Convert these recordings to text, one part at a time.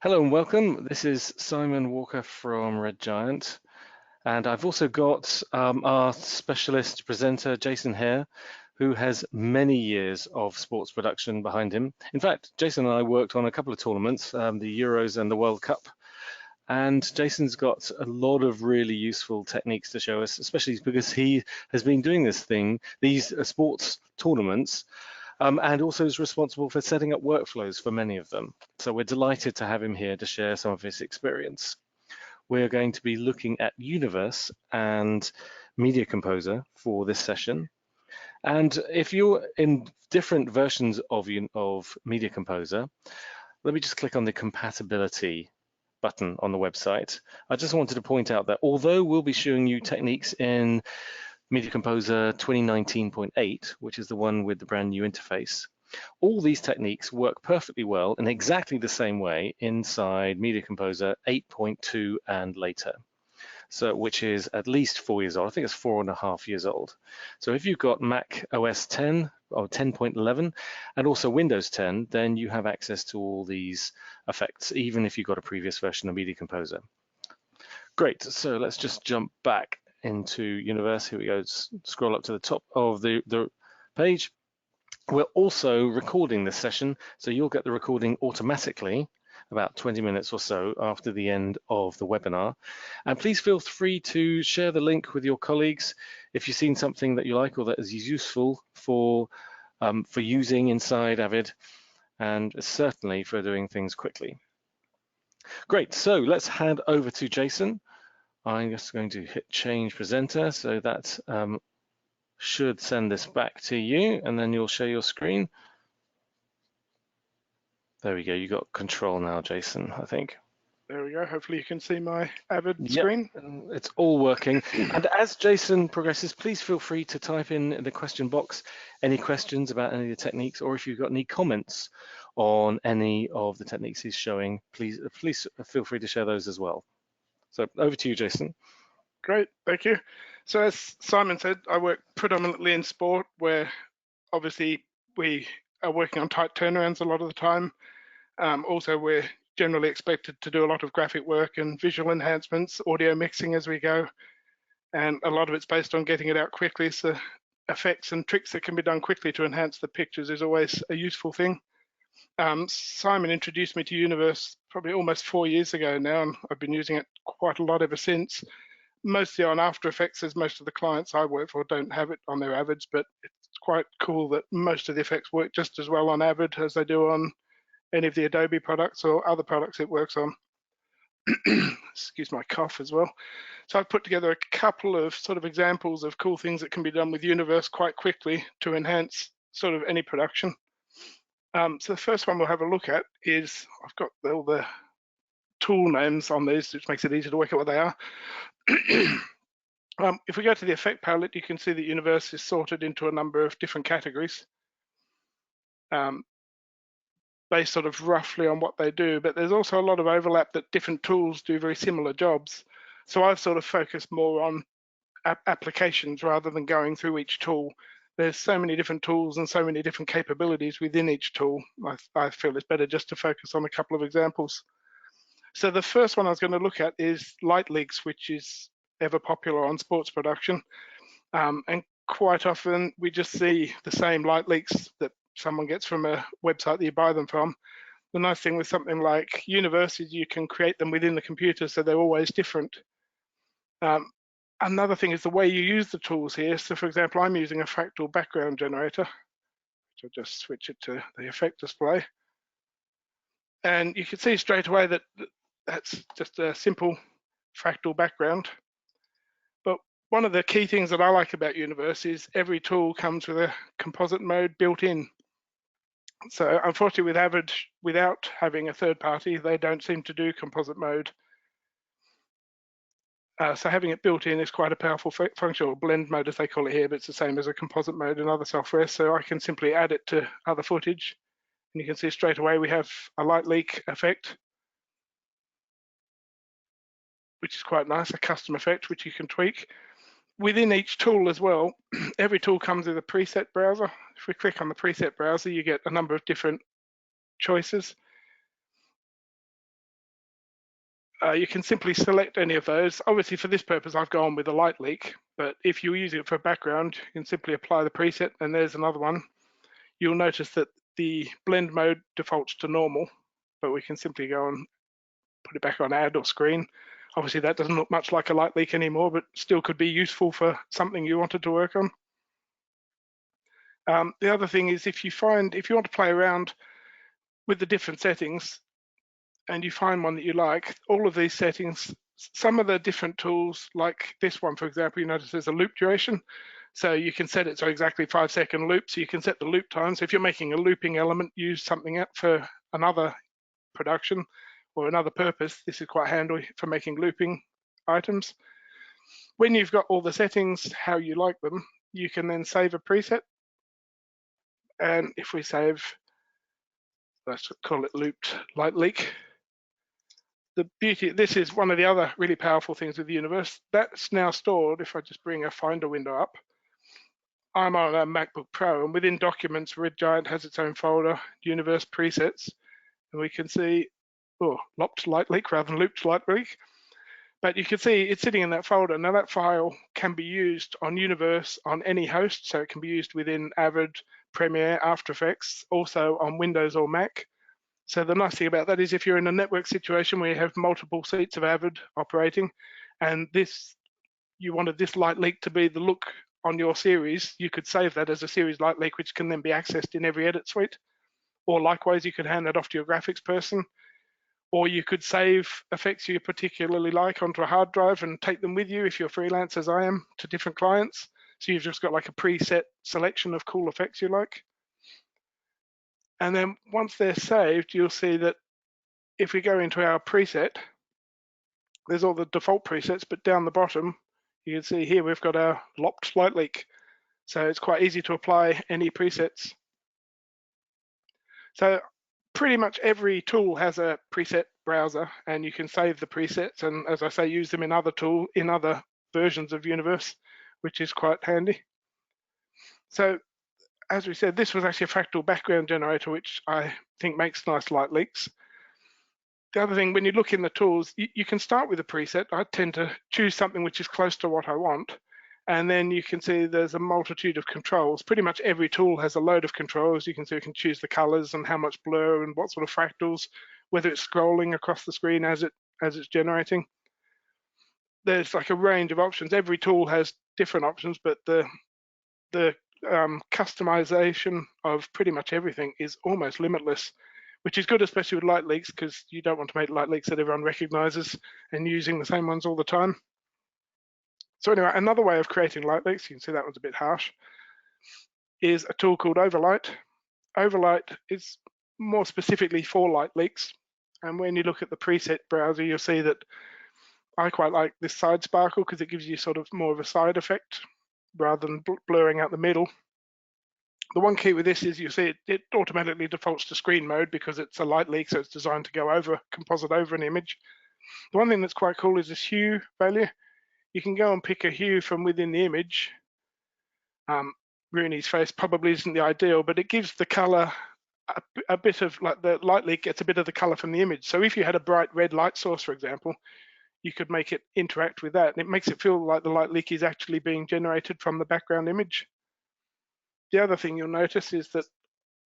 Hello and welcome. This is Simon Walker from Red Giant, and I've also got our specialist presenter, Jason Hare, who has many years of sports production behind him. In fact, Jason and I worked on a couple of tournaments, the Euros and the World Cup, and Jason's got a lot of really useful techniques to show us, especially because he has been doing these sports tournaments, and also is responsible for setting up workflows for many of them. So we're delighted to have him here to share some of his experience. We're going to be looking at Universe and Media Composer for this session. And if you're in different versions of Media Composer, let me just click on the compatibility button on the website. I just wanted to point out that although we'll be showing you techniques in Media Composer 2019.8, which is the one with the brand new interface, all these techniques work perfectly well in exactly the same way inside Media Composer 8.2 and later, so which is at least 4 years old. I think it's 4.5 years old. So if you've got Mac OS 10 or 10.11 and also Windows 10, then you have access to all these effects, even if you've got a previous version of Media Composer. Great, so let's just jump back into Universe. Here we go, scroll up to the top of the page. We're also recording this session, so you'll get the recording automatically about 20 minutes or so after the end of the webinar. And please feel free to share the link with your colleagues if you've seen something that you like or that is useful for using inside Avid, and certainly for doing things quickly. Great, so let's hand over to Jason. I'm just going to hit change presenter, so that should send this back to you, and then you'll share your screen. There we go, you got control now, Jason, I think. There we go. Hopefully you can see my Avid screen. It's all working. And as Jason progresses, please feel free to type in the question box any questions about any of the techniques, or if you've got any comments on any of the techniques he's showing, please feel free to share those as well. So over to you, Jason. Great, thank you. So as Simon said, I work predominantly in sport, where obviously we are working on tight turnarounds a lot of the time. Also, we're generally expected to do a lot of graphic work and visual enhancements, audio mixing as we go. And a lot of it's based on getting it out quickly. So effects and tricks that can be done quickly to enhance the pictures is always a useful thing. Simon introduced me to Universe probably almost 4 years ago now, and I've been using it quite a lot ever since. Mostly on After Effects, as most of the clients I work for don't have it on their Avids, but it's quite cool that most of the effects work just as well on Avid as they do on any of the Adobe products or other products it works on. Excuse my cough as well. So I've put together a couple of sort of examples of cool things that can be done with Universe quite quickly to enhance sort of any production. So the first one we'll have a look at is, I've got all the tool names on these, which makes it easy to work out what they are. If we go to the effect palette, you can see that Universe is sorted into a number of different categories based sort of roughly on what they do, but there's also a lot of overlap that different tools do very similar jobs. So I've sort of focused more on applications rather than going through each tool. There's so many different tools and so many different capabilities within each tool. I feel it's better just to focus on a couple of examples. So the first one I was going to look at is light leaks, which is ever popular on sports production. And quite often we just see the same light leaks that someone gets from a website that you buy them from. The nice thing with something like Universe is you can create them within the computer, so they're always different. Another thing is the way you use the tools here. So for example, I'm using a fractal background generator, which I'll just switch it to the effect display. And you can see straight away that that's just a simple fractal background. But one of the key things that I like about Universe is every tool comes with a composite mode built in. So unfortunately with Avid, without having a third party, they don't seem to do composite mode. So having it built in is quite a powerful function, or blend mode as they call it here, but it's the same as a composite mode in other software. So I can simply add it to other footage. And you can see straight away we have a light leak effect, which is quite nice, a custom effect, which you can tweak. Within each tool as well, every tool comes with a preset browser. If we click on the preset browser, you get a number of different choices. you can simply select any of those. Obviously, for this purpose, I've gone with a light leak, but if you're using it for background, you can simply apply the preset, and there's another one. You'll notice that the blend mode defaults to normal, but we can simply go and put it back on add or screen. Obviously, that doesn't look much like a light leak anymore, but still could be useful for something you wanted to work on. The other thing is if you want to play around with the different settings and you find one that you like, all of these settings, some of the different tools, like this one, for example, you notice there's a loop duration. So you can set it so exactly 5-second loop. So you can set the loop time. So if you're making a looping element, use something out for another production or another purpose, this is quite handy for making looping items. When you've got all the settings, how you like them, you can then save a preset. And if we save, let's call it looped light leak. The beauty, this is one of the other really powerful things with the universe. That's now stored, if I just bring a Finder window up. I'm on a MacBook Pro, and within Documents, Red Giant has its own folder, Universe Presets, and we can see, lopped light leak rather than looped light leak. But you can see it's sitting in that folder. Now that file can be used on Universe on any host, so it can be used within Avid, Premiere, After Effects, also on Windows or Mac. So the nice thing about that is if you're in a network situation where you have multiple seats of Avid operating, and you wanted this light leak to be the look on your series, you could save that as a series light leak, which can then be accessed in every edit suite. Or likewise, you could hand that off to your graphics person, or you could save effects you particularly like onto a hard drive and take them with you if you're freelance, as I am, to different clients. So you've just got like a preset selection of cool effects you like. And then once they're saved, you'll see that if we go into our preset, there's all the default presets, but down the bottom, you can see here we've got our lopped light leak. So it's quite easy to apply any presets. So pretty much every tool has a preset browser, and you can save the presets and, as I say, use them in other versions of Universe, which is quite handy. So as we said, this was actually a fractal background generator, which I think makes nice light leaks. The other thing, when you look in the tools, you can start with a preset. I tend to choose something which is close to what I want. And then you can see there's a multitude of controls. Pretty much every tool has a load of controls. You can see you can choose the colors and how much blur and what sort of fractals, whether it's scrolling across the screen as it's generating. There's like a range of options. Every tool has different options, but the customization of pretty much everything is almost limitless, which is good, especially with light leaks, because you don't want to make light leaks that everyone recognizes and using the same ones all the time. So anyway, another way of creating light leaks, you can see that one's a bit harsh, is a tool called Overlight. Overlight is more specifically for light leaks. And when you look at the preset browser, you'll see that I quite like this side sparkle because it gives you sort of more of a side effect rather than blurring out the middle. The one key with this is you see it automatically defaults to screen mode because it's a light leak, so it's designed to go over, composite over an image. The one thing that's quite cool is this hue value. You can go and pick a hue from within the image. Rooney's face probably isn't the ideal, but it gives the color a bit of, like the light leak gets a bit of the color from the image. So if you had a bright red light source, for example, you could make it interact with that. And it makes it feel like the light leak is actually being generated from the background image. The other thing you'll notice is that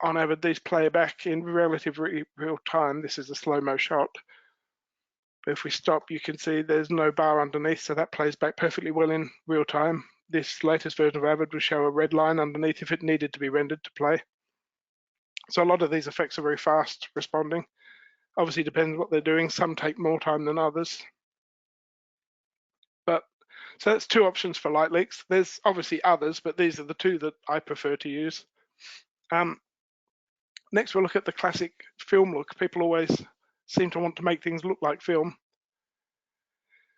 on Avid, these play back in relative real time. This is a slow-mo shot. But if we stop, you can see there's no bar underneath, so that plays back perfectly well in real time. This latest version of Avid will show a red line underneath if it needed to be rendered to play. So a lot of these effects are very fast responding. Obviously depends what they're doing. Some take more time than others. So that's two options for light leaks. There's obviously others, but these are the two that I prefer to use. Next, we'll look at the classic film look. People always seem to want to make things look like film.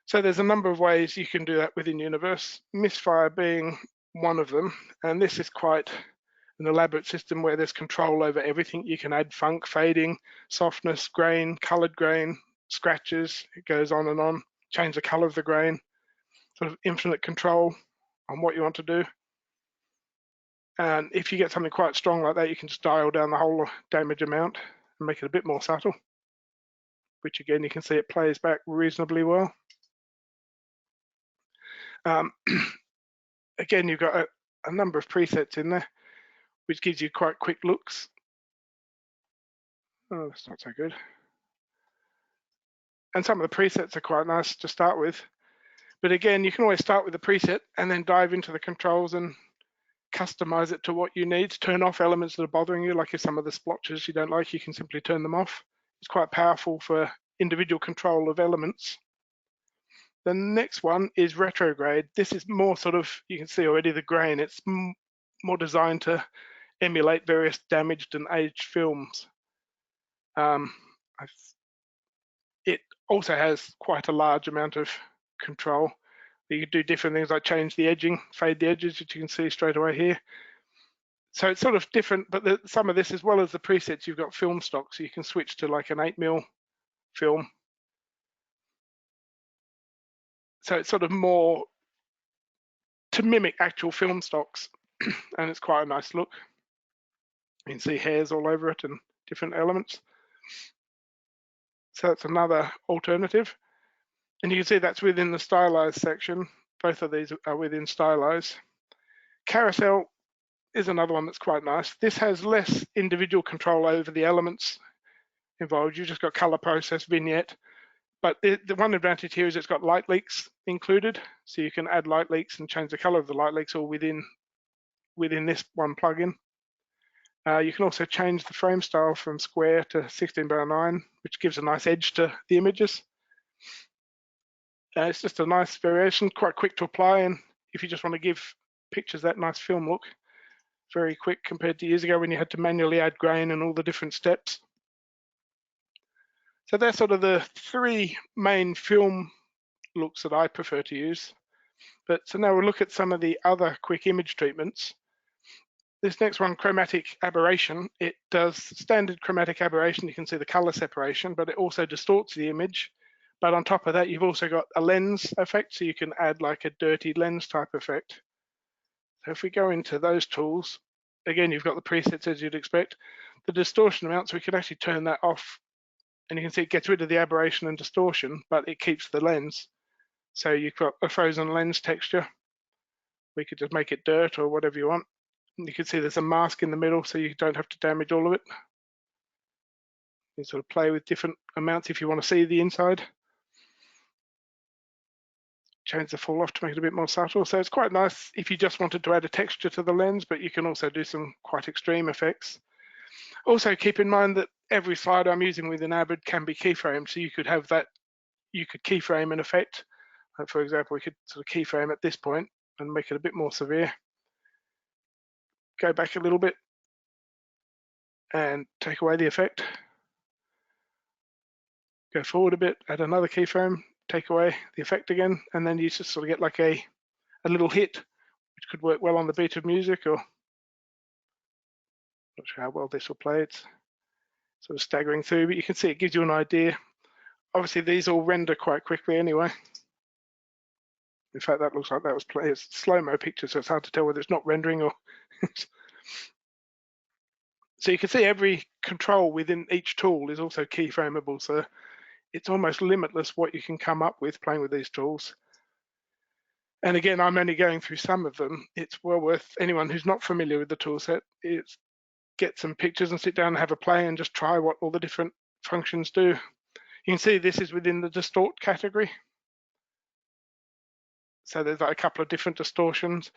So there's a number of ways you can do that within Universe, Misfire being one of them. And this is quite an elaborate system where there's control over everything. You can add funk, fading, softness, grain, colored grain, scratches. It goes on, change the color of the grain. Sort of infinite control on what you want to do. And if you get something quite strong like that, you can just dial down the whole damage amount and make it a bit more subtle. which again, you can see it plays back reasonably well. Again, you've got a number of presets in there, which gives you quite quick looks. Oh, that's not so good. And some of the presets are quite nice to start with. But again, you can always start with the preset and then dive into the controls and customize it to what you need. Turn off elements that are bothering you, like if some of the splotches you don't like, you can simply turn them off. It's quite powerful for individual control of elements. The next one is retrograde. This is more sort of, you can see already the grain. It's more designed to emulate various damaged and aged films. It also has quite a large amount of control. You can do different things like change the edging, fade the edges, which you can see straight away here. So it's sort of different, but some of this, as well as the presets, you've got film stock, so you can switch to like an 8mm film. So it's sort of more to mimic actual film stocks, and it's quite a nice look. You can see hairs all over it and different elements. So that's another alternative. And you can see that's within the Stylize section. Both of these are within Stylize. Carousel is another one that's quite nice. This has less individual control over the elements involved. You've just got color process, vignette. But the one advantage here is it's got light leaks included. So you can add light leaks and change the color of the light leaks all within this one plugin. You can also change the frame style from square to 16:9, which gives a nice edge to the images. It's just a nice variation, quite quick to apply, and if you just want to give pictures that nice film look, very quick compared to years ago when you had to manually add grain and all the different steps. So they're sort of the three main film looks that I prefer to use. But so now we'll look at some of the other quick image treatments. This next one, Chromatic Aberration, it does standard chromatic aberration. You can see the color separation, but it also distorts the image. But on top of that, you've also got a lens effect, so you can add like a dirty lens type effect. So if we go into those tools, again, you've got the presets as you'd expect. The distortion amounts, we can actually turn that off, and you can see it gets rid of the aberration and distortion, but it keeps the lens. So you've got a frozen lens texture. We could just make it dirt or whatever you want. You can see there's a mask in the middle, so you don't have to damage all of it. You can sort of play with different amounts if you want to see the inside. Change the fall off to make it a bit more subtle. So it's quite nice if you just wanted to add a texture to the lens, but you can also do some quite extreme effects. Also keep in mind that every slide I'm using within Avid can be keyframed, so you could have that, you could keyframe an effect. Like for example, we could sort of keyframe at this point and make it a bit more severe. Go back a little bit and take away the effect. Go forward a bit, add another keyframe, take away the effect again, and then you just sort of get like a little hit, which could work well on the beat of music, or not sure how well this will play. It's sort of staggering through, but you can see it gives you an idea. Obviously, these all render quite quickly anyway. In fact, that looks like that was played. It's slow-mo picture, so it's hard to tell whether it's not rendering or. So you can see every control within each tool is also keyframeable, so it's almost limitless what you can come up with playing with these tools. And again, I'm only going through some of them. It's well worth anyone who's not familiar with the tool set, get some pictures and sit down and have a play and just try what all the different functions do. You can see this is within the distort category. So there's like a couple of different distortions.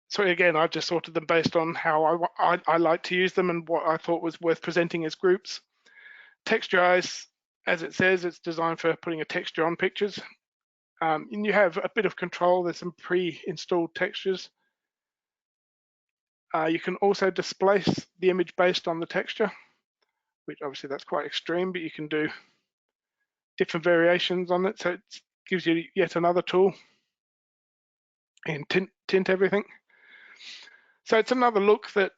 So again, I've just sorted them based on how I like to use them and what I thought was worth presenting as groups. Texturize, as it says, it's designed for putting a texture on pictures. And you have a bit of control. There's some pre-installed textures. You can also displace the image based on the texture, which obviously that's quite extreme, but you can do different variations on it. So it gives you yet another tool. And tint everything. So it's another look that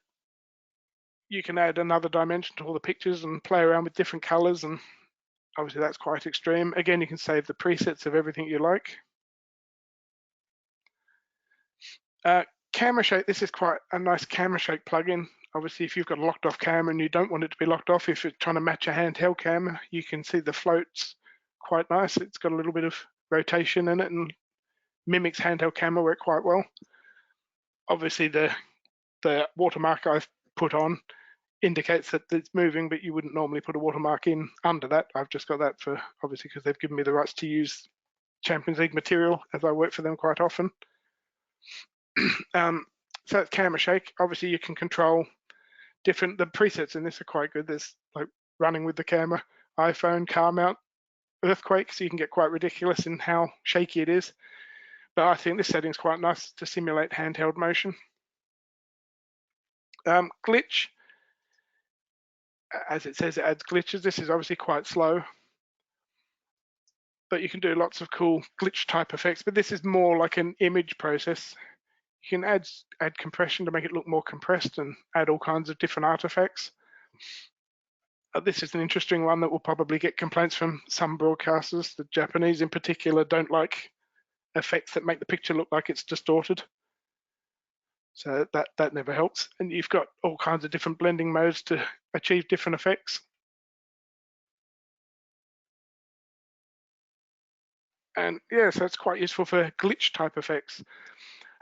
you can add another dimension to all the pictures and play around with different colors, and obviously that's quite extreme. Again, you can save the presets of everything you like. Camera shake, this is quite a nice camera shake plugin. Obviously, if you've got a locked off camera and you don't want it to be locked off, if you're trying to match a handheld camera, you can see the float's quite nice. It's got a little bit of rotation in it and mimics handheld camera work quite well. Obviously, the watermark I've put on indicates that it's moving, but you wouldn't normally put a watermark in under that. I've just got that for, obviously, because they've given me the rights to use Champions League material as I work for them quite often. So it's camera shake. Obviously, you can control the presets in this are quite good. There's like running with the camera, iPhone, car mount, earthquake, so you can get quite ridiculous in how shaky it is. But I think this setting is quite nice to simulate handheld motion. Glitch, as it says, it adds glitches. This is obviously quite slow, but you can do lots of cool glitch type effects. But this is more like an image process. You can add compression to make it look more compressed and add all kinds of different artifacts. This is an interesting one that will probably get complaints from some broadcasters. The Japanese in particular don't like effects that make the picture look like it's distorted. So that never helps. And you've got all kinds of different blending modes to achieve different effects. And yeah, so it's quite useful for glitch type effects.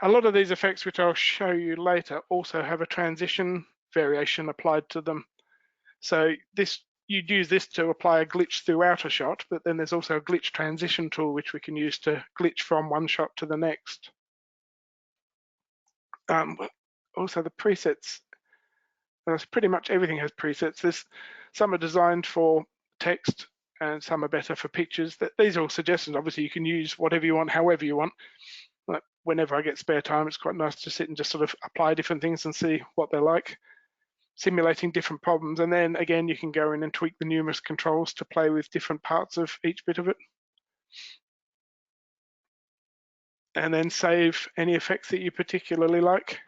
A lot of these effects, which I'll show you later, also have a transition variation applied to them. So you'd use this to apply a glitch throughout a shot, but then there's also a glitch transition tool which we can use to glitch from one shot to the next. Also the presets, pretty much everything has presets. Some are designed for text and some are better for pictures. These are all suggestions. Obviously you can use whatever you want, however you want. Like whenever I get spare time, it's quite nice to sit and just sort of apply different things and see what they're like, simulating different problems. And then again, you can go in and tweak the numerous controls to play with different parts of each bit of it. And then save any effects that you particularly like.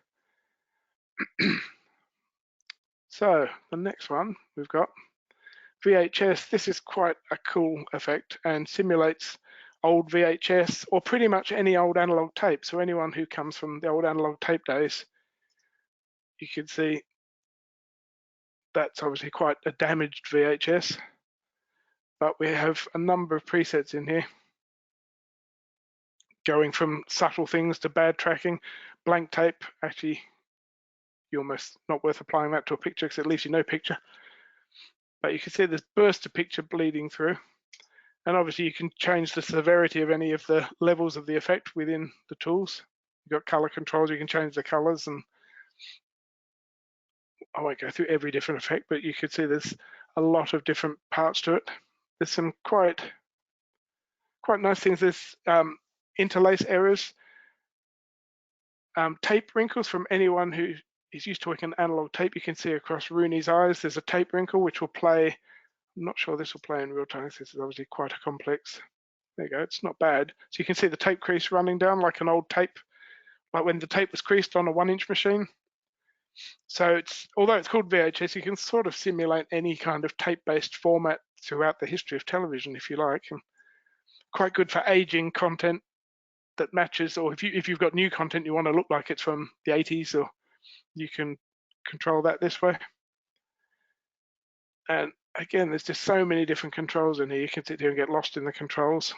So the next one we've got VHS. This is quite a cool effect and simulates old VHS or pretty much any old analog tape. So anyone who comes from the old analog tape days, you can see that's obviously quite a damaged VHS, but we have a number of presets in here, going from subtle things to bad tracking. Blank tape, actually, you're almost not worth applying that to a picture because it leaves you no picture. But you can see this burst of picture bleeding through. And obviously you can change the severity of any of the levels of the effect within the tools. You've got color controls, you can change the colors, and I won't go through every different effect, but you can see there's a lot of different parts to it. There's some quite nice things. There's interlace errors, tape wrinkles from anyone who is used to working on analog tape. You can see across Rooney's eyes, there's a tape wrinkle which will play. I'm not sure this will play in real time. This is obviously quite a complex. There you go, it's not bad. So you can see the tape crease running down like an old tape, like when the tape was creased on a 1-inch machine. So although it's called VHS, you can sort of simulate any kind of tape-based format throughout the history of television, if you like. And quite good for aging content that matches, or if you've got new content you want to look like it's from the 80s, or you can control that this way. And again, there's just so many different controls in here. You can sit here and get lost in the controls.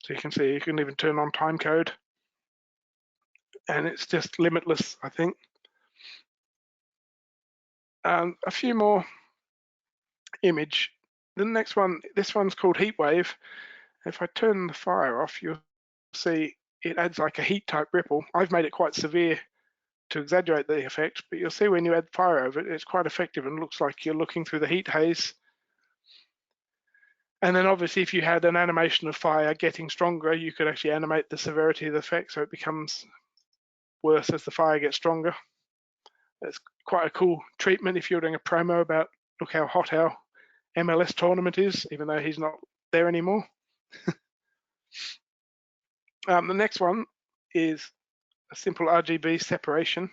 So you can see you can even turn on time code, and it's just limitless, I think. A few more image. The next one, this one's called Heat Wave. If I turn the fire off, you'll see it adds like a heat type ripple. I've made it quite severe to exaggerate the effect, but you'll see when you add fire over it, it's quite effective and looks like you're looking through the heat haze. And then obviously if you had an animation of fire getting stronger, you could actually animate the severity of the effect so it becomes worse as the fire gets stronger. It's quite a cool treatment if you're doing a promo about look how hot our MLS tournament is, even though he's not there anymore. The next one is a simple RGB separation,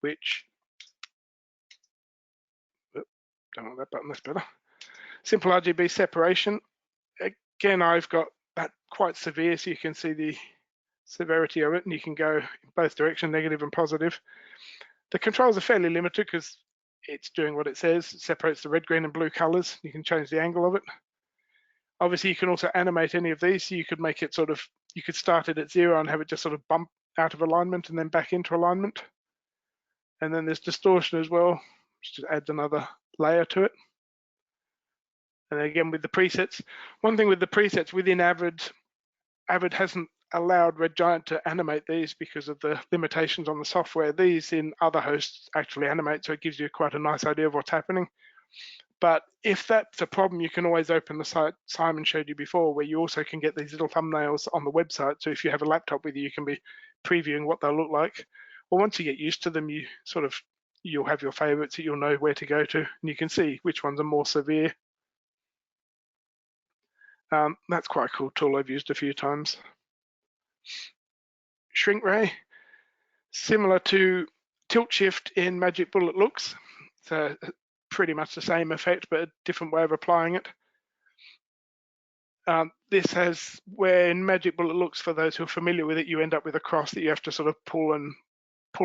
which, don't want that button, that's better. Simple RGB separation. Again, I've got that quite severe, so you can see the severity of it, and you can go in both directions, negative and positive. The controls are fairly limited because it's doing what it says. It separates the red, green, and blue colors. You can change the angle of it. Obviously, you can also animate any of these. So you could make it sort of, you could start it at 0 and have it just sort of bump out of alignment and then back into alignment. And then there's distortion as well, which just adds another layer to it. And again, with the presets, one thing with the presets within Avid hasn't allowed Red Giant to animate these because of the limitations on the software. These in other hosts actually animate, so it gives you quite a nice idea of what's happening. But if that's a problem, you can always open the site Simon showed you before, where you also can get these little thumbnails on the website. So if you have a laptop with you, you can be previewing what they'll look like. Well, once you get used to them, you'll have your favorites that you'll know where to go to, and you can see which ones are more severe. That's quite a cool tool I've used a few times. Shrink ray, similar to tilt shift in Magic Bullet looks. So pretty much the same effect, but a different way of applying it. This has, where in Magic Bullet looks, for those who are familiar with it, you end up with a cross that you have to sort of pull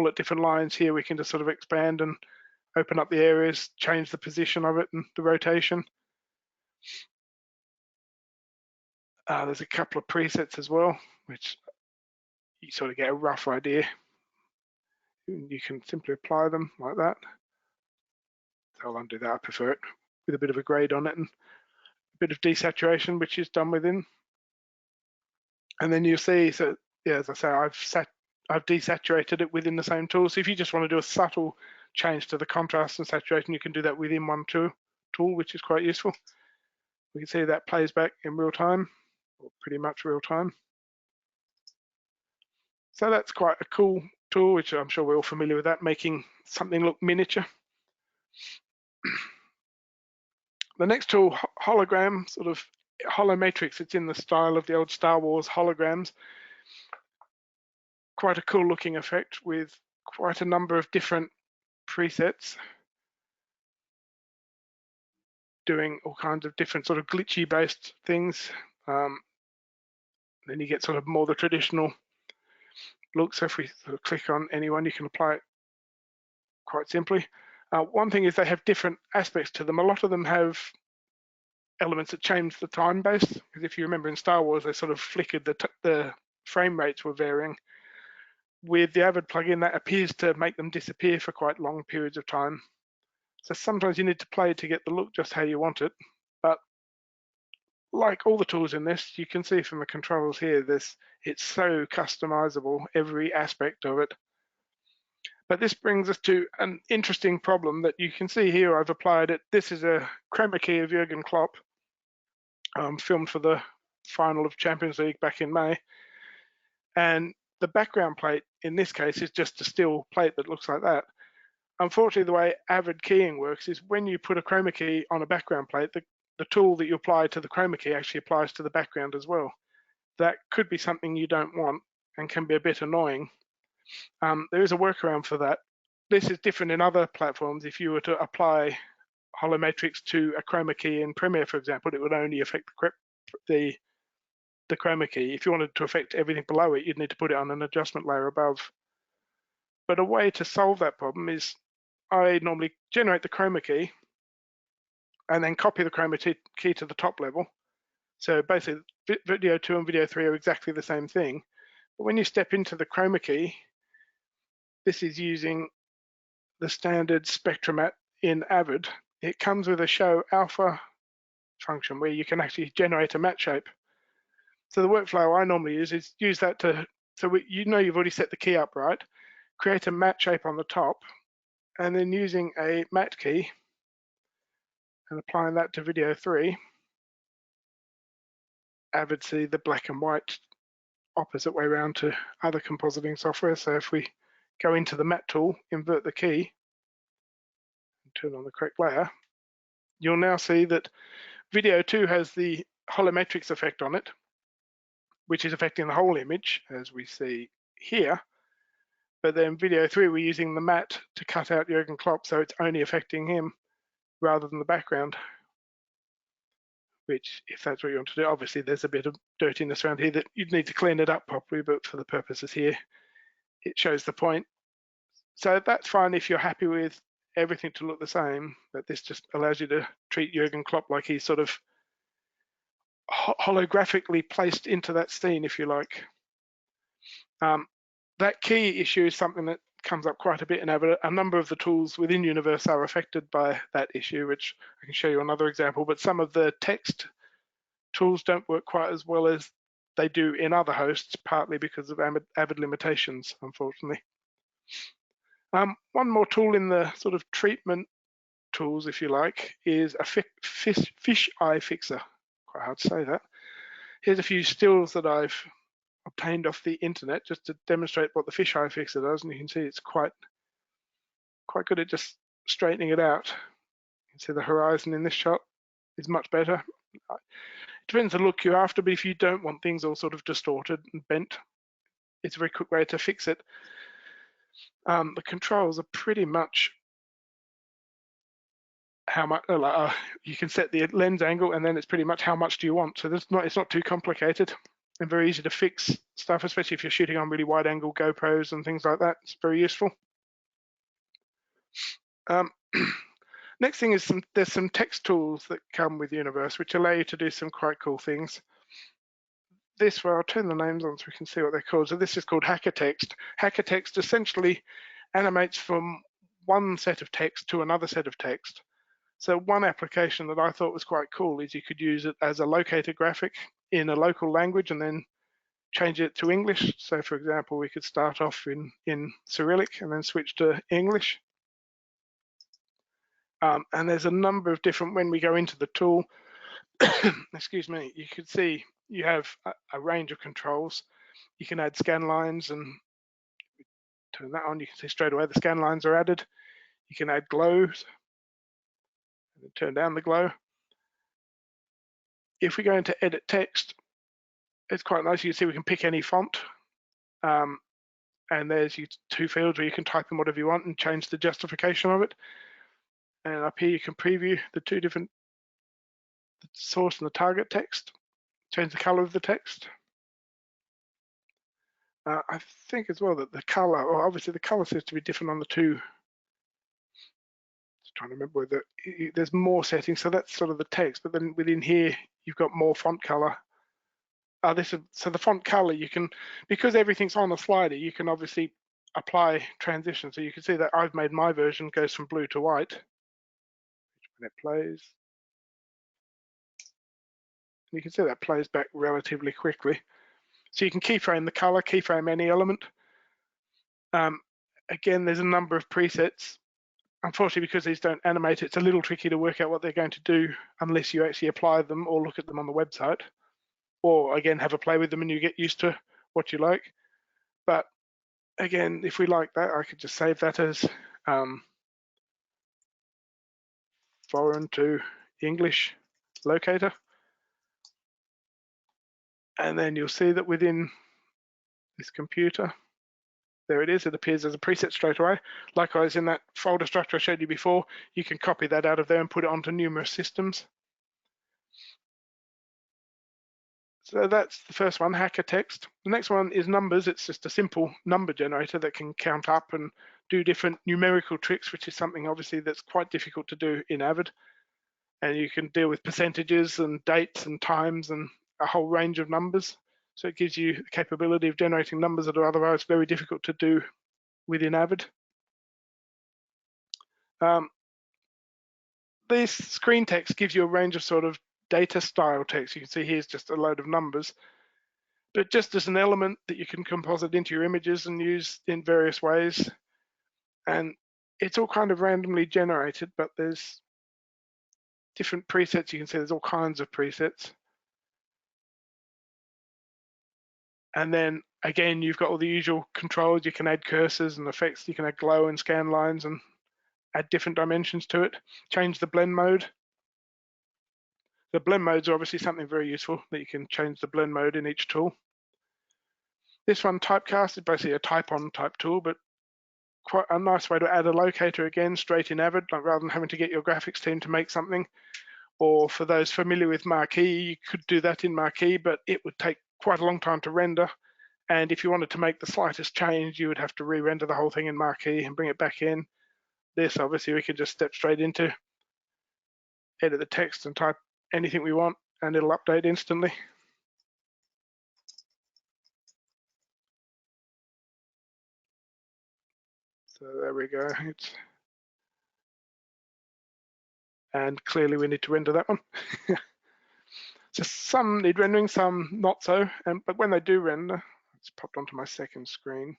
at different lines. Here we can just sort of expand and open up the areas, change the position of it and the rotation. There's a couple of presets as well, which you sort of get a rough idea. You can simply apply them like that. So I'll undo that. I prefer it with a bit of a grade on it and a bit of desaturation, which is done within. And then you'll see, so yeah, as I say, I've desaturated it within the same tool. So if you just want to do a subtle change to the contrast and saturation, you can do that within one tool, which is quite useful. We can see that plays back in real time, or pretty much real time. So that's quite a cool tool, which I'm sure we're all familiar with that, making something look miniature. The next tool, hologram, sort of Holomatrix, it's in the style of the old Star Wars holograms. Quite a cool looking effect with quite a number of different presets, doing all kinds of different sort of glitchy based things. Then you get sort of more the traditional look. So if we sort of click on any one, you can apply it quite simply. One thing is they have different aspects to them. A lot of them have elements that change the time base, because if you remember in Star Wars, they sort of flickered, the frame rates were varying. With the Avid plugin, that appears to make them disappear for quite long periods of time. So sometimes you need to play to get the look just how you want it. But like all the tools in this, you can see from the controls here, it's so customizable, every aspect of it. But this brings us to an interesting problem that you can see here. I've applied it. This is a chroma key of Jurgen Klopp, filmed for the final of Champions League back in May. And the background plate in this case is just a still plate that looks like that. Unfortunately, the way Avid keying works is when you put a chroma key on a background plate, the tool that you apply to the chroma key actually applies to the background as well. That could be something you don't want and can be a bit annoying. There is a workaround for that. This is different in other platforms. If you were to apply Holomatrix to a chroma key in Premiere, for example, it would only affect the chroma key. If you wanted to affect everything below it, you'd need to put it on an adjustment layer above. But a way to solve that problem is I normally generate the chroma key and then copy the chroma key to the top level. So basically, video 2 and video 3 are exactly the same thing. But when you step into the chroma key, this is using the standard Spectromat in Avid. It comes with a show alpha function where you can actually generate a matte shape. So the workflow I normally use that to, you've already set the key up right, create a matte shape on the top, and then using a matte key and applying that to video 3, Avid see the black and white opposite way around to other compositing software. So if we go into the matte tool, invert the key, and turn on the correct layer, you'll now see that video 2 has the holometrics effect on it, which is affecting the whole image, as we see here. But then video 3, we're using the matte to cut out Jurgen Klopp, so it's only affecting him rather than the background. Which, if that's what you want to do, obviously there's a bit of dirtiness around here that you'd need to clean it up properly, but for the purposes here, it shows the point. So that's fine if you're happy with everything to look the same, but this just allows you to treat Jurgen Klopp like he's sort of holographically placed into that scene, if you like. That key issue is something that comes up quite a bit in Avid. A number of the tools within Universe are affected by that issue, which I can show you another example, but some of the text tools don't work quite as well as they do in other hosts, partly because of Avid limitations, unfortunately. One more tool in the sort of treatment tools, if you like, is a fisheye fixer. Quite hard to say that. Here's a few stills that I've obtained off the internet just to demonstrate what the fisheye fixer does, and you can see it's quite good at just straightening it out. You can see the horizon in this shot is much better. It depends on the look you're after, but if you don't want things all sort of distorted and bent, it's a very quick way to fix it. The controls are pretty much how much you can set the lens angle, and then it's pretty much how much do you want. So it's not too complicated and very easy to fix stuff, especially if you're shooting on really wide angle GoPros and things like that. It's very useful. Next thing is there's some text tools that come with Universe which allow you to do some quite cool things. This, where I'll turn the names on so we can see what they're called. So this is called Hacker Text. Hacker Text essentially animates from one set of text to another set of text. So one application that I thought was quite cool is you could use it as a locator graphic in a local language and then change it to English. So for example, we could start off in Cyrillic and then switch to English. And there's a number of different, when we go into the tool, excuse me, you can see you have a range of controls. You can add scan lines, and turn that on, you can see straight away the scan lines are added. You can add glows, and turn down the glow. If we go into edit text, it's quite nice. You can see we can pick any font, and there's two fields where you can type in whatever you want and change the justification of it. And up here you can preview the two different, the source and the target text, change the color of the text. I think as well that the color, or obviously the color seems to be different on the two. Just trying to remember whether there's more settings, so that's sort of the text, but then within here you've got more font color. So the font color, you can, because everything's on a slider, you can obviously apply transitions. So you can see that I've made my version goes from blue to white. When it plays, you can see that plays back relatively quickly. So you can keyframe the color, keyframe any element. Again, there's a number of presets. Unfortunately, because these don't animate, it's a little tricky to work out what they're going to do unless you actually apply them or look at them on the website, or again, have a play with them and you get used to what you like. But again, if we like that, I could just save that as foreign to English locator. And then you'll see that within this computer, there it is, it appears as a preset straight away. Likewise, in that folder structure I showed you before, you can copy that out of there and put it onto numerous systems. So that's the first one, Hacker Text. The next one is numbers. It's just a simple number generator that can count up and do different numerical tricks, which is something obviously that's quite difficult to do in Avid. And you can deal with percentages and dates and times and a whole range of numbers. So it gives you the capability of generating numbers that are otherwise very difficult to do within Avid. This screen text gives you a range of sort of data style text. You can see here's just a load of numbers, but just as an element that you can composite into your images and use in various ways. And it's all kind of randomly generated, but there's different presets. You can see there's all kinds of presets. And then again, you've got all the usual controls. You can add cursors and effects. You can add glow and scan lines and add different dimensions to it. Change the blend mode. The blend modes are obviously something very useful, that you can change the blend mode in each tool. This one, typecast, is basically a type-on type tool, but quite a nice way to add a locator again straight in Avid, like rather than having to get your graphics team to make something. Or for those familiar with Marquee, you could do that in Marquee, but it would take quite a long time to render, And if you wanted to make the slightest change, you would have to re-render the whole thing in Marquee and bring it back in. This, obviously, we can just step straight into, edit the text and type anything we want, and it'll update instantly. So there we go. And clearly we need to render that one. So some need rendering, some not so. But when they do render, it's popped onto my second screen.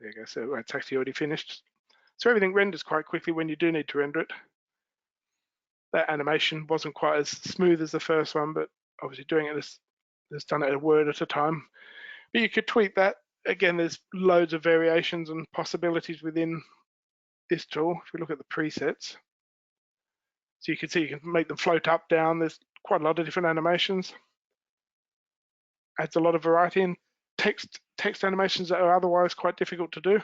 There you go, so it's actually already finished. So everything renders quite quickly when you do need to render it. That animation wasn't quite as smooth as the first one, but obviously doing it has done it a word at a time. But you could tweak that. Again, there's loads of variations and possibilities within this tool. If we look at the presets, so you can see you can make them float up, down. There's quite a lot of different animations. Adds a lot of variety in text animations that are otherwise quite difficult to do.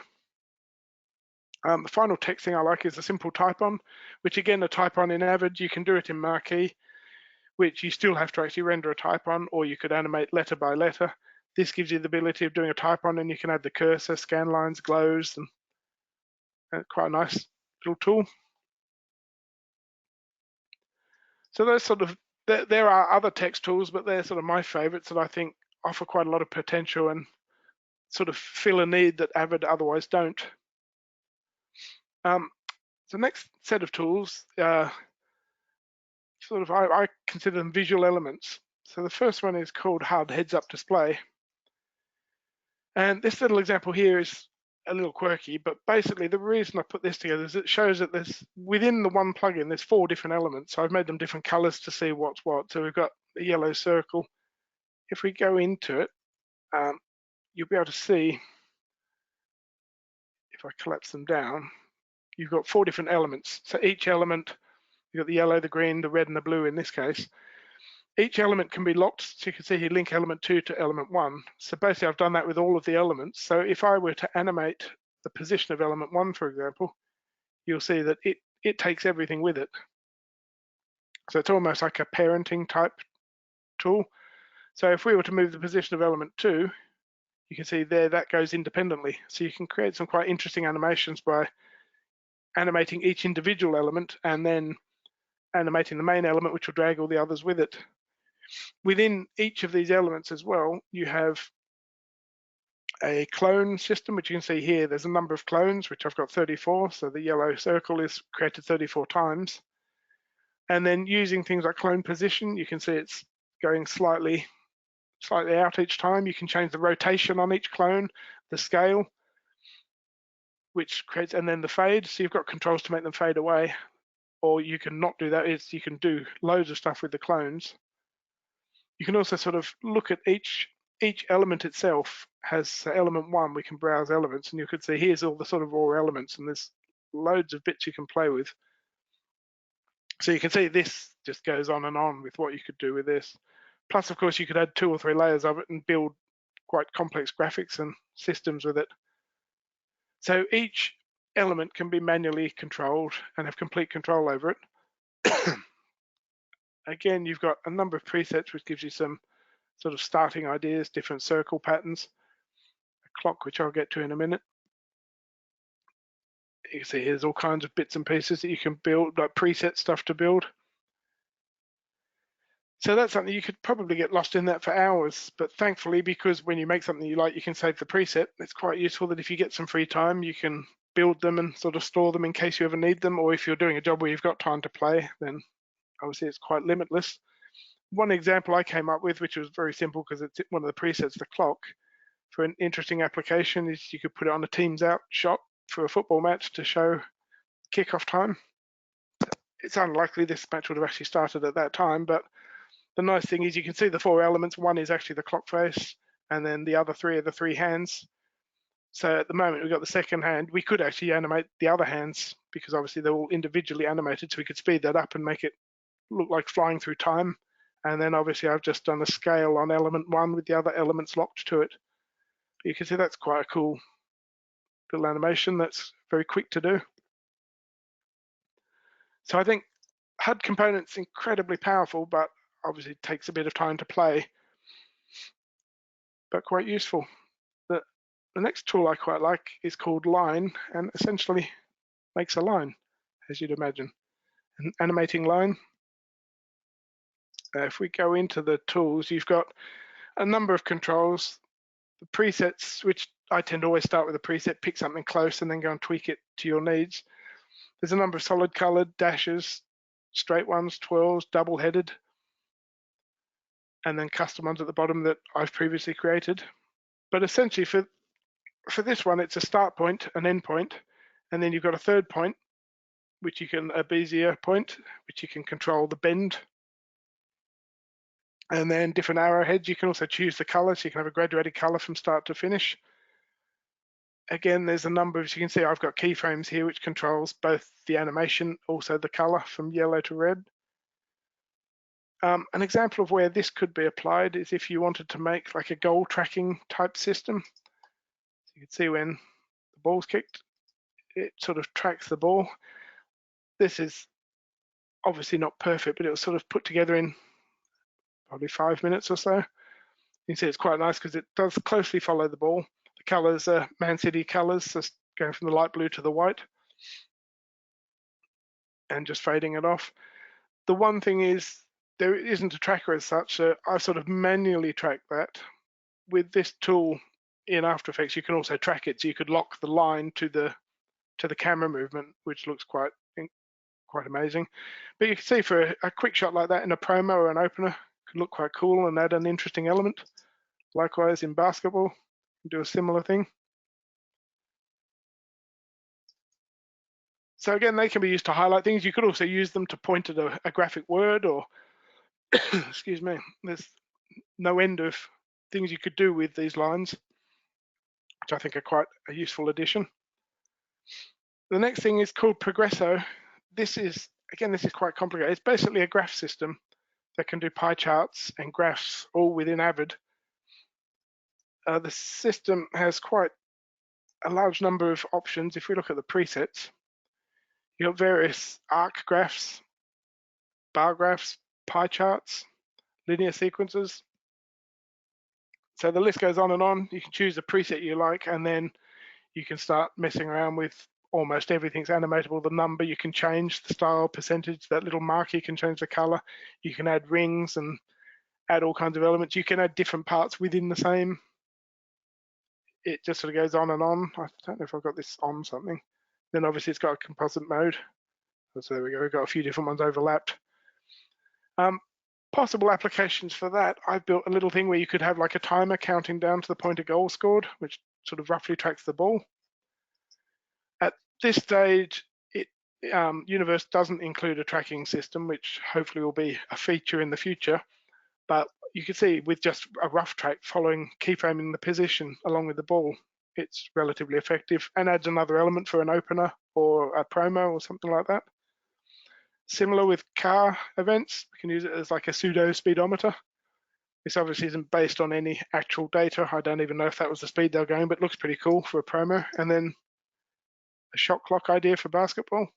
The final text thing I like is a simple type-on, which again, a type-on in Avid, you can do it in Marquee, which you still have to actually render a type-on, or you could animate letter by letter. This gives you the ability of doing a type-on, and you can add the cursor, scan lines, glows, and quite a nice little tool. So those sort of, there are other text tools, but they're sort of my favorites that I think offer quite a lot of potential and sort of fill a need that Avid otherwise don't. The next set of tools, I consider them visual elements. So the first one is called HUD, Heads-Up Display. And this little example here is a little quirky, but basically the reason I put this together is it shows that there's, within the one plugin, there's 4 different elements. So I've made them different colors to see what's what. So we've got a yellow circle. If we go into it, you'll be able to see, if I collapse them down, you've got 4 different elements. So each element, you've got the yellow, the green, the red, and the blue in this case. Each element can be locked. So you can see here, link element 2 to element 1. So basically I've done that with all of the elements. So if I were to animate the position of element 1, for example, you'll see that it takes everything with it. So it's almost like a parenting type tool. So if we were to move the position of element 2, you can see there that goes independently. So you can create some quite interesting animations by animating each individual element and then animating the main element, which will drag all the others with it. Within each of these elements as well, you have a clone system, which you can see here. There's a number of clones, which I've got 34. So the yellow circle is created 34 times. And then using things like clone position, you can see it's going slightly out each time. You can change the rotation on each clone, the scale, which creates, and then the fade. So you've got controls to make them fade away, or you can not do that. You can do loads of stuff with the clones. You can also sort of look at each element itself. Has element 1, we can browse elements, and you could see here's all the sort of raw elements, and there's loads of bits you can play with. So you can see this just goes on and on with what you could do with this. Plus, of course, you could add 2 or 3 layers of it and build quite complex graphics and systems with it. So each element can be manually controlled and have complete control over it. Again, you've got a number of presets, which gives you some sort of starting ideas, different circle patterns, a clock, which I'll get to in a minute. You can see here's all kinds of bits and pieces that you can build, like preset stuff to build. So that's something you could probably get lost in that for hours, but thankfully, because when you make something you like, you can save the preset. It's quite useful that if you get some free time, you can build them and sort of store them in case you ever need them, or if you're doing a job where you've got time to play, then obviously it's quite limitless. One example I came up with, which was very simple because it's one of the presets, the clock, for an interesting application is you could put it on a Teams out shot for a football match to show kickoff time. It's unlikely this match would have actually started at that time, but the nice thing is you can see the 4 elements. One is actually the clock face, and then the other 3 are the 3 hands. So at the moment we've got the second hand. We could actually animate the other hands because obviously they're all individually animated, so we could speed that up and make it look like flying through time. And then obviously I've just done a scale on element 1 with the other elements locked to it. But you can see that's quite a cool little animation that's very quick to do. So I think HUD Components incredibly powerful, but obviously it takes a bit of time to play. but quite useful. The next tool I quite like is called Line, and essentially makes a line, as you'd imagine. An animating line. If we go into the tools, you've got a number of controls. The presets, which I tend to always start with a preset, pick something close and then go and tweak it to your needs. There's a number of solid colored dashes, straight ones, twirls, double-headed, and then custom ones at the bottom that I've previously created. But essentially for this one, it's a start point, an end point, and then you've got a third point, which you can, a Bezier point, which you can control the bend. And then different arrowheads, you can also choose the color, so you can have a graduated color from start to finish. Again, there's a number, as you can see, I've got keyframes here, which controls both the animation, also the color from yellow to red. An example of where this could be applied is if you wanted to make like a goal tracking type system. So you can see when the ball's kicked, it sort of tracks the ball. This is obviously not perfect, but it was sort of put together in probably 5 minutes or so. You can see it's quite nice because it does closely follow the ball. The colors are Man City colors, just going from the light blue to the white and just fading it off. The one thing is there isn't a tracker as such, so I sort of manually track that. With this tool in After Effects, you can also track it, so you could lock the line to the camera movement, which looks quite amazing. But you can see for a quick shot like that in a promo or an opener, could look quite cool and add an interesting element. Likewise in basketball, you can do a similar thing. So again, they can be used to highlight things. You could also use them to point at a graphic word or, excuse me, there's no end of things you could do with these lines, which I think are quite a useful addition. The next thing is called Progresso. This is quite complicated. It's basically a graph system that can do pie charts and graphs all within Avid. The system has quite a large number of options. If we look at the presets, you've got various arc graphs, bar graphs, pie charts, linear sequences. So the list goes on and on. You can choose the preset you like, and then you can start messing around with almost everything's animatable. The number, you can change the style, percentage, that little mark, you can change the color. You can add rings and add all kinds of elements. You can add different parts within the same. It just sort of goes on and on. I don't know if I've got this on something. Then obviously it's got a composite mode. So there we go, we've got a few different ones overlapped. Possible applications for that, I've built a little thing where you could have like a timer counting down to the point of goal scored, which sort of roughly tracks the ball. At this stage, Universe doesn't include a tracking system, which hopefully will be a feature in the future. But you can see with just a rough track following keyframing the position along with the ball, it's relatively effective and adds another element for an opener or a promo or something like that. Similar with car events, we can use it as like a pseudo speedometer. This obviously isn't based on any actual data. I don't even know if that was the speed they're going, but it looks pretty cool for a promo. And then a shot clock idea for basketball.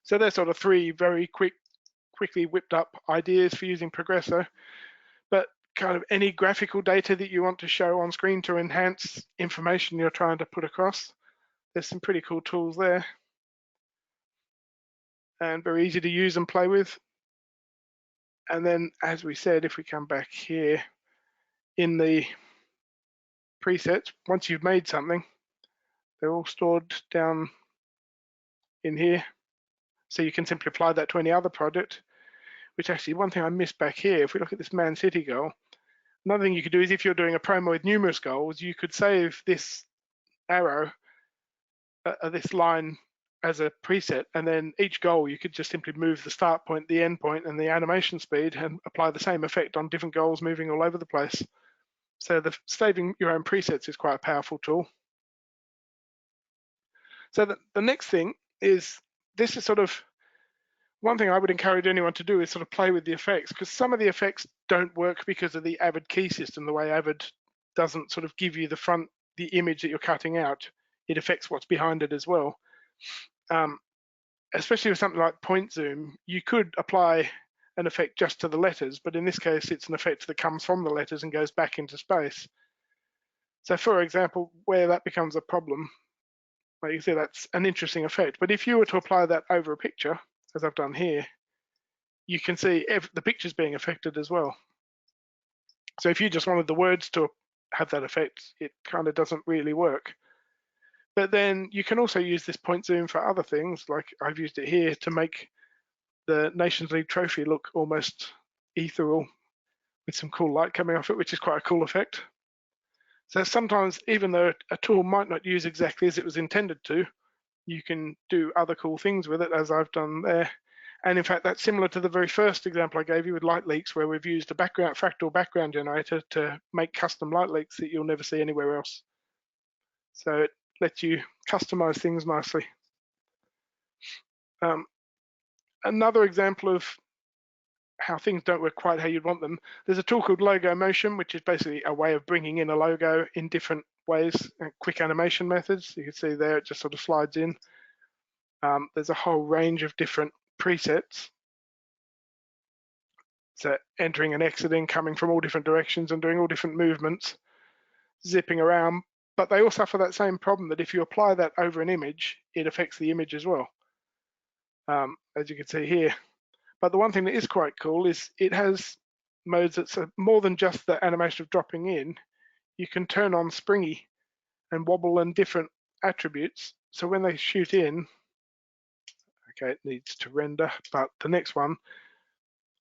So there's sort of three very quickly whipped up ideas for using Progresso. But kind of any graphical data that you want to show on screen to enhance information you're trying to put across, there's some pretty cool tools there. And very easy to use and play with. And then, as we said, if we come back here in the presets, once you've made something, they're all stored down in here. So you can simply apply that to any other project, which actually one thing I missed back here, if we look at this Man City goal, another thing you could do is if you're doing a promo with numerous goals, you could save this arrow, this line as a preset, and then each goal you could just simply move the start point, the end point, and the animation speed and apply the same effect on different goals moving all over the place. So the saving your own presets is quite a powerful tool. So the next thing is, this is sort of one thing I would encourage anyone to do is sort of play with the effects, because some of the effects don't work because of the Avid key system. The way Avid doesn't sort of give you the image that you're cutting out, it affects what's behind it as well. Especially with something like point zoom, you could apply an effect just to the letters, but in this case, it's an effect that comes from the letters and goes back into space. So for example, where that becomes a problem, like you see, that's an interesting effect. But if you were to apply that over a picture, as I've done here, you can see the picture's being affected as well. So if you just wanted the words to have that effect, it kind of doesn't really work. But then you can also use this point zoom for other things, like I've used it here to make the Nations League trophy look almost ethereal with some cool light coming off it, which is quite a cool effect. So sometimes, even though a tool might not use exactly as it was intended to, you can do other cool things with it, as I've done there. And in fact, that's similar to the very first example I gave you with light leaks, where we've used a fractal background generator to make custom light leaks that you'll never see anywhere else. So it lets you customize things nicely. Another example of how things don't work quite how you'd want them, there's a tool called Logo Motion, which is basically a way of bringing in a logo in different ways, quick animation methods. You can see there it just sort of slides in. There's a whole range of different presets. So entering and exiting, coming from all different directions and doing all different movements, zipping around. But they all suffer that same problem, that if you apply that over an image, it affects the image as well, as you can see here. But the one thing that is quite cool is it has modes that's more than just the animation of dropping in. You can turn on springy and wobble and different attributes. So when they shoot in, okay, it needs to render, but the next one,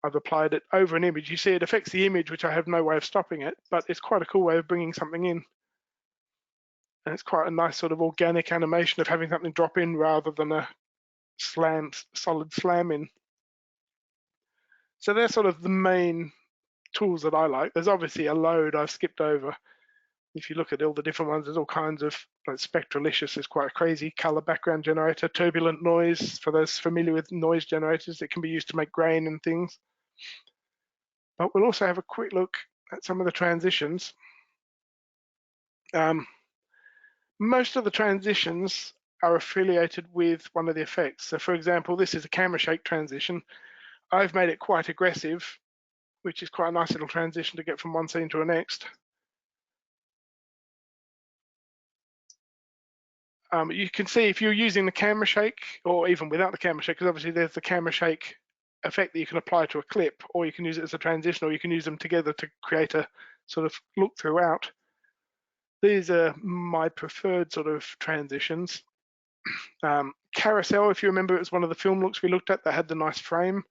I've applied it over an image. You see it affects the image, which I have no way of stopping it, but it's quite a cool way of bringing something in. And it's quite a nice sort of organic animation of having something drop in rather than a solid slam in. So they're sort of the main tools that I like. There's obviously a load I've skipped over. If you look at all the different ones, there's all kinds of, like Spectralicious is quite a crazy color background generator. Turbulent Noise, for those familiar with noise generators, it can be used to make grain and things. But we'll also have a quick look at some of the transitions. Most of the transitions are affiliated with one of the effects. So for example, this is a camera shake transition. I've made it quite aggressive, which is quite a nice little transition to get from one scene to the next. You can see if you're using the camera shake, or even without the camera shake, because obviously there's the camera shake effect that you can apply to a clip, or you can use it as a transition, or you can use them together to create a sort of look throughout. These are my preferred sort of transitions. Carousel, if you remember, it was one of the film looks we looked at that had the nice frame.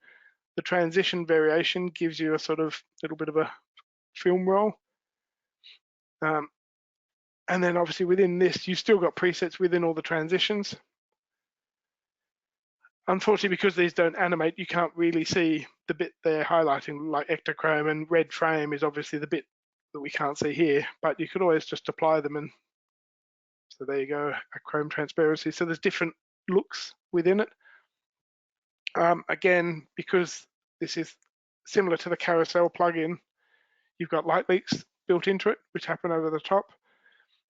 The transition variation gives you a sort of little bit of a film roll. And then obviously within this, you've still got presets within all the transitions. Unfortunately, because these don't animate, you can't really see the bit they're highlighting, like ectochrome and red frame is obviously the bit that we can't see here, but you could always just apply them. And so there you go, a chrome transparency. So there's different looks within it. Again, because this is similar to the Carousel plugin, you've got light leaks built into it, which happen over the top.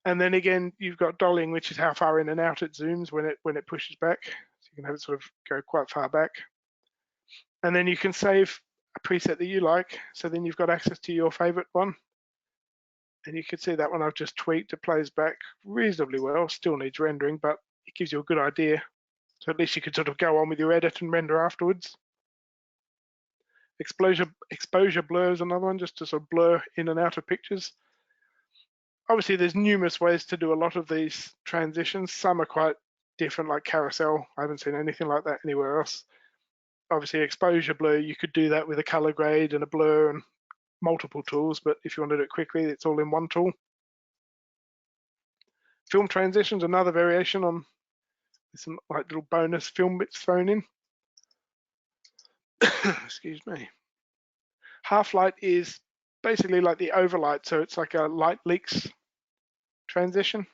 And then again, you've got dollying, which is how far in and out it zooms when it pushes back. So you can have it sort of go quite far back. And then you can save a preset that you like. So then you've got access to your favorite one. And you can see that one I've just tweaked. It plays back reasonably well. Still needs rendering, but it gives you a good idea. So at least you could sort of go on with your edit and render afterwards. Exposure blur is another one, just to sort of blur in and out of pictures. Obviously, there's numerous ways to do a lot of these transitions. Some are quite different, like Carousel. I haven't seen anything like that anywhere else. Obviously, exposure blur, you could do that with a color grade and a blur and multiple tools, but if you want to do it quickly, it's all in one tool. Film transitions, another variation on some like little bonus film bits thrown in. Excuse me. Half light is basically like the overlight, so it's like a light leaks transition.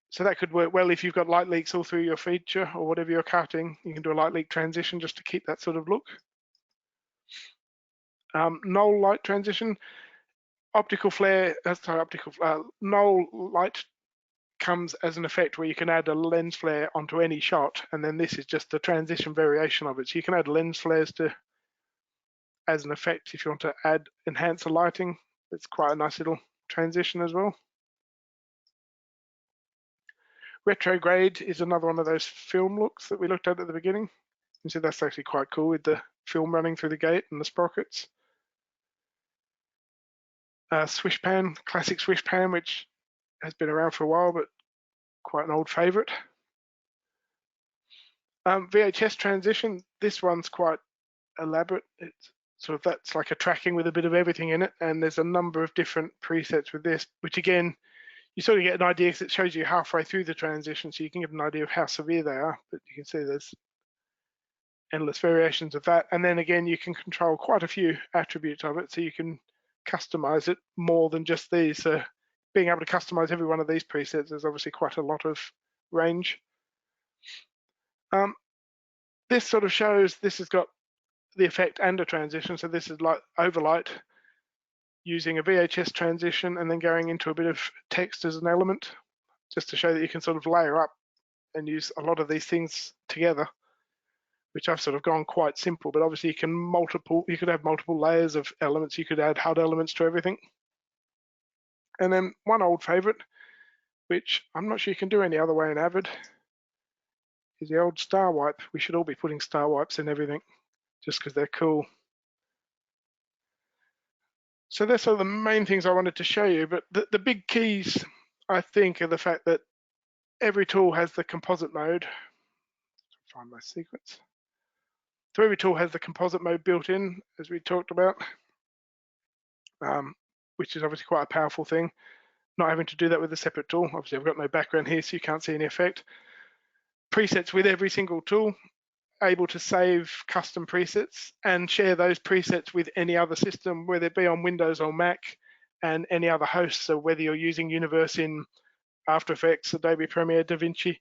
So that could work well if you've got light leaks all through your feature or whatever you're cutting. You can do a light leak transition just to keep that sort of look. Null light transition, null light comes as an effect where you can add a lens flare onto any shot, and then this is just a transition variation of it. So you can add lens flares to as an effect if you want to enhance the lighting. It's quite a nice little transition as well. Retrograde is another one of those film looks that we looked at the beginning. You see that's actually quite cool with the film running through the gate and the sprockets. Swish pan, classic swish pan, which has been around for a while, but quite an old favorite. VHS transition, this one's quite elaborate. It's that's like a tracking with a bit of everything in it, and there's a number of different presets with this, which again, you sort of get an idea because it shows you halfway through the transition, so you can get an idea of how severe they are, but you can see there's endless variations of that. And then again, you can control quite a few attributes of it, so you can customize it more than just these. So being able to customize every one of these presets is obviously quite a lot of range. This sort of shows this has got the effect and a transition. So this is like Overlight using a VHS transition and then going into a bit of text as an element, just to show that you can sort of layer up and use a lot of these things together, which I've sort of gone quite simple, but obviously you could have multiple layers of elements. You could add HUD elements to everything. And then one old favorite, which I'm not sure you can do any other way in Avid, is the old star wipe. We should all be putting star wipes in everything just because they're cool. So that's sort of the main things I wanted to show you, but the big keys, I think, are the fact that every tool has the composite mode. Find my sequence. So every tool has the composite mode built in, as we talked about, which is obviously quite a powerful thing. Not having to do that with a separate tool. Obviously, I've got no background here, so you can't see any effect. Presets with every single tool, able to save custom presets and share those presets with any other system, whether it be on Windows or Mac, and any other host. So whether you're using Universe in After Effects, Adobe Premiere, DaVinci,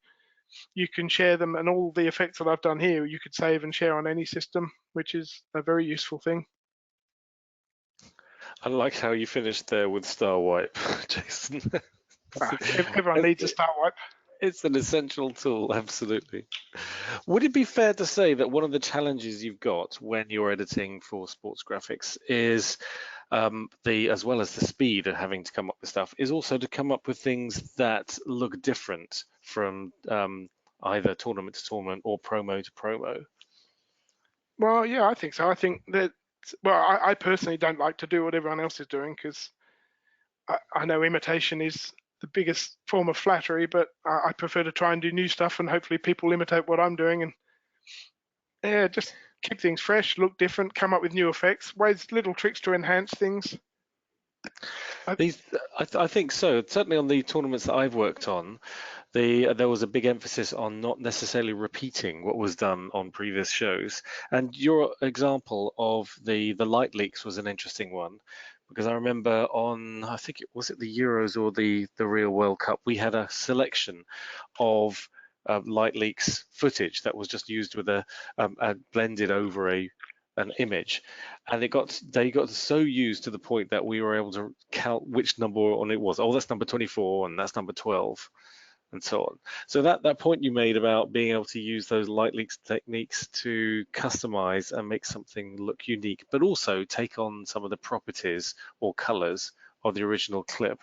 you can share them, and all the effects that I've done here, you could save and share on any system, which is a very useful thing. I like how you finished there with Star Wipe, Jason. Everyone needs a Star Wipe. It's an essential tool, absolutely. Would it be fair to say that one of the challenges you've got when you're editing for sports graphics is as well as the speed of having to come up with stuff, is also to come up with things that look different from either tournament to tournament or promo to promo? Well, yeah, I think so. I think that, well, I personally don't like to do what everyone else is doing because I know imitation is the biggest form of flattery, but I prefer to try and do new stuff, and hopefully people imitate what I'm doing, and yeah, just keep things fresh, look different, come up with new effects, ways, little tricks to enhance things. I think so. Certainly on the tournaments that I've worked on, there was a big emphasis on not necessarily repeating what was done on previous shows. And your example of the light leaks was an interesting one, because I remember on, I think it was the Euros or the Real World Cup, we had a selection of light leaks footage that was just used with a blended over an image, and they got so used to the point that we were able to count which number on it was. Oh, that's number 24 and that's number 12, and so on. So that point you made about being able to use those light leaks techniques to customize and make something look unique, but also take on some of the properties or colors of the original clip,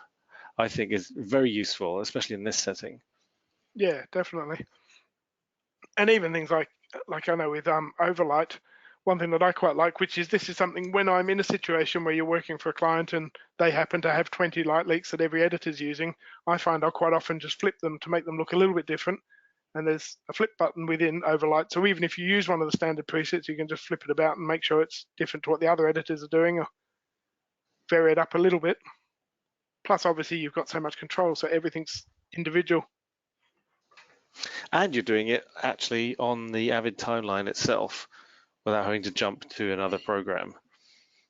I think is very useful, especially in this setting. Yeah, definitely. And even things like I know with Overlight, one thing that I quite like, which is this is something when I'm in a situation where you're working for a client and they happen to have 20 light leaks that every editor's using, I find I'll quite often just flip them to make them look a little bit different. And there's a flip button within Overlight. So even if you use one of the standard presets, you can just flip it about and make sure it's different to what the other editors are doing, or vary it up a little bit. Plus, obviously, you've got so much control, so everything's individual. And you're doing it actually on the Avid timeline itself without having to jump to another program.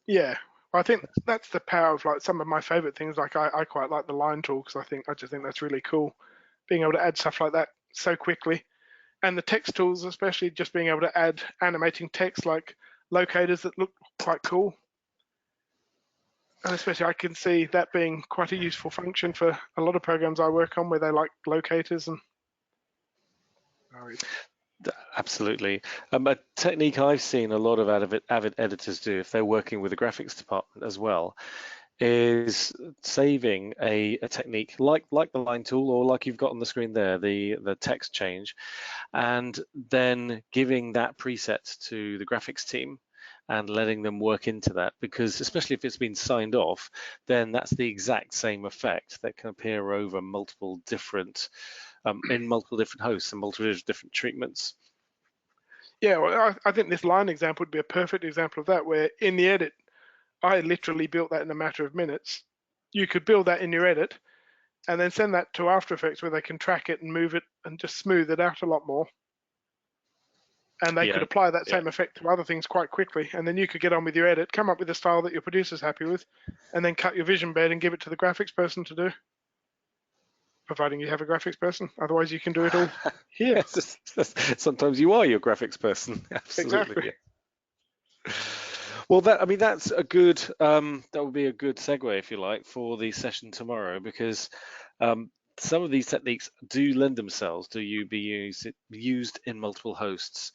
Yeah, I think that's the power of like some of my favorite things. Like I quite like the line tool because I just think that's really cool, being able to add stuff like that so quickly. And the text tools, especially just being able to add animating text like locators that look quite cool. And especially I can see that being quite a useful function for a lot of programs I work on where they like locators and Absolutely. A technique I've seen a lot of Avid editors do, if they're working with the graphics department as well, is saving a technique like the line tool, or like you've got on the screen there, the text change, and then giving that preset to the graphics team and letting them work into that, because especially if it's been signed off, then that's the exact same effect that can appear over multiple different in multiple different hosts and multiple different treatments. Yeah, well, I think this line example would be a perfect example of that, where in the edit, I literally built that in a matter of minutes. You could build that in your edit and then send that to After Effects where they can track it and move it and just smooth it out a lot more. And they could Yeah, apply that yeah. same effect to other things quite quickly. And then you could get on with your edit, come up with a style that your producer's happy with, and then cut your vision bed and give it to the graphics person to do, providing you have a graphics person. Otherwise, you can do it all here. Sometimes you are your graphics person. Absolutely, Exactly. yeah. Well, that's a good, that would be a good segue, if you like, for the session tomorrow, because some of these techniques do lend themselves to used in multiple hosts.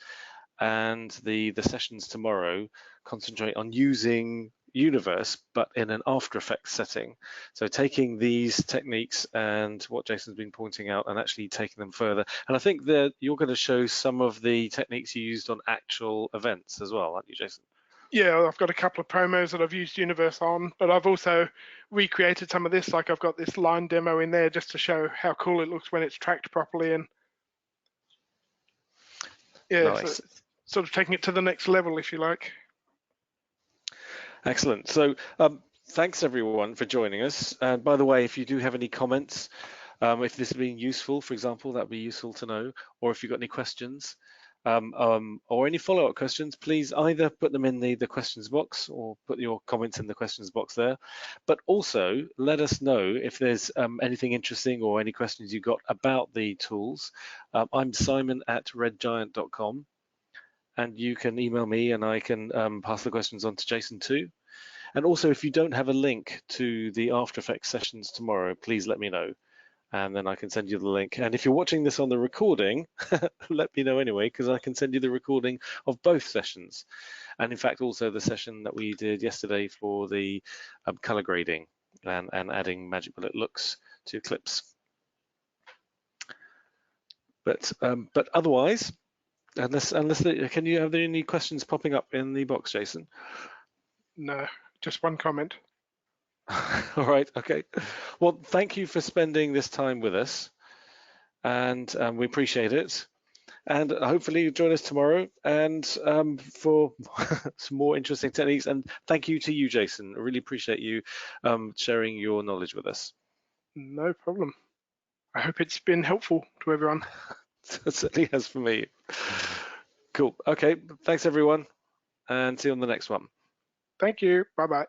And the sessions tomorrow concentrate on using Universe, but in an After Effects setting. So taking these techniques and what Jason's been pointing out and actually taking them further. And I think that you're going to show some of the techniques you used on actual events as well, aren't you, Jason? Yeah, I've got a couple of promos that I've used Universe on, but I've also recreated some of this. Like I've got this line demo in there just to show how cool it looks when it's tracked properly. And yeah, so Nice. it's sort of taking it to the next level, if you like. Excellent. So thanks everyone for joining us. And by the way, if you do have any comments, if this has been useful, for example, that would be useful to know, or if you've got any questions or any follow-up questions, please either put them in the questions box or put your comments in the questions box there. But also let us know if there's anything interesting or any questions you got about the tools. I'm simon@redgiant.com. And you can email me and I can pass the questions on to Jason too. And also, if you don't have a link to the After Effects sessions tomorrow, please let me know. And then I can send you the link. And if you're watching this on the recording, let me know anyway, because I can send you the recording of both sessions. And in fact, also the session that we did yesterday for the color grading and adding magic bullet looks to clips. But otherwise, can you have any questions popping up in the box, Jason? No, just one comment. All right, okay. Well, thank you for spending this time with us, and we appreciate it. And hopefully you'll join us tomorrow and for some more interesting techniques. And thank you to you, Jason. I really appreciate you sharing your knowledge with us. No problem. I hope it's been helpful to everyone. It certainly has for me. Cool. Okay, thanks everyone, and see you on the next one. Thank you. Bye-bye.